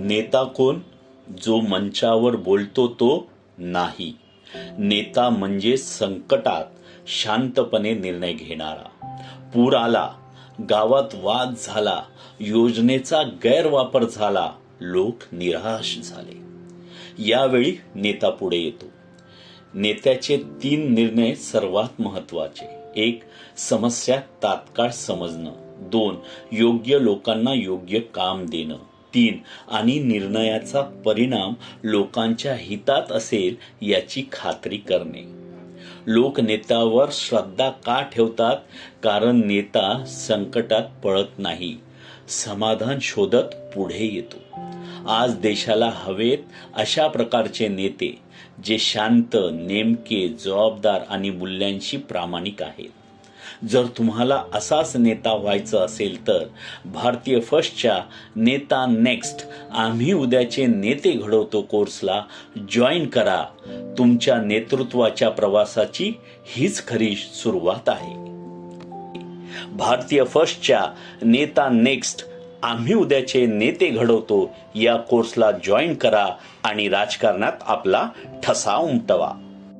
नेता कोण? जो मंचावर बोलतो तो नाही. नेता म्हणजे संकटात शांतपणे निर्णय घेणारा. पूर आला, गावात वाद झाला, योजनेचा गैरवापर झाला, लोक निराश झाले. यावेळी नेता पुढे येतो. नेत्याचे 3 निर्णय सर्वात महत्वाचे. 1. समस्या तात्काळ समजणं. 2. योग्य लोकांना योग्य काम देणं. 3. आणि निर्णयाचा परिणाम लोकांच्या हितात असेल याची खात्री करणे. लोक नेत्यावर श्रद्धा का ठेवतात? कारण नेता संकटात पळत नाही, समाधान शोधत पुढे येतो. आज देशाला हवेत अशा प्रकारचे नेते, जे शांत, नेमके, जबाबदार आणि मूल्यांशी प्रामाणिक आहेत. जर तुम्हाला असाच नेता व्हायचं असेल तर भारतीय फर्स्टच्या नेता नेक्स्ट आम्ही उद्याचे नेते घडवतो कोर्सला जॉईन करा. तुमच्या नेतृत्वाच्या प्रवासाची हीच खरी सुरुवात आहे. भारतीय फर्स्टच्या नेता नेक्स्ट आम्ही उद्याचे नेते घडवतो या कोर्सला जॉईन करा आणि राजकारणात आपला ठसा उमटवा.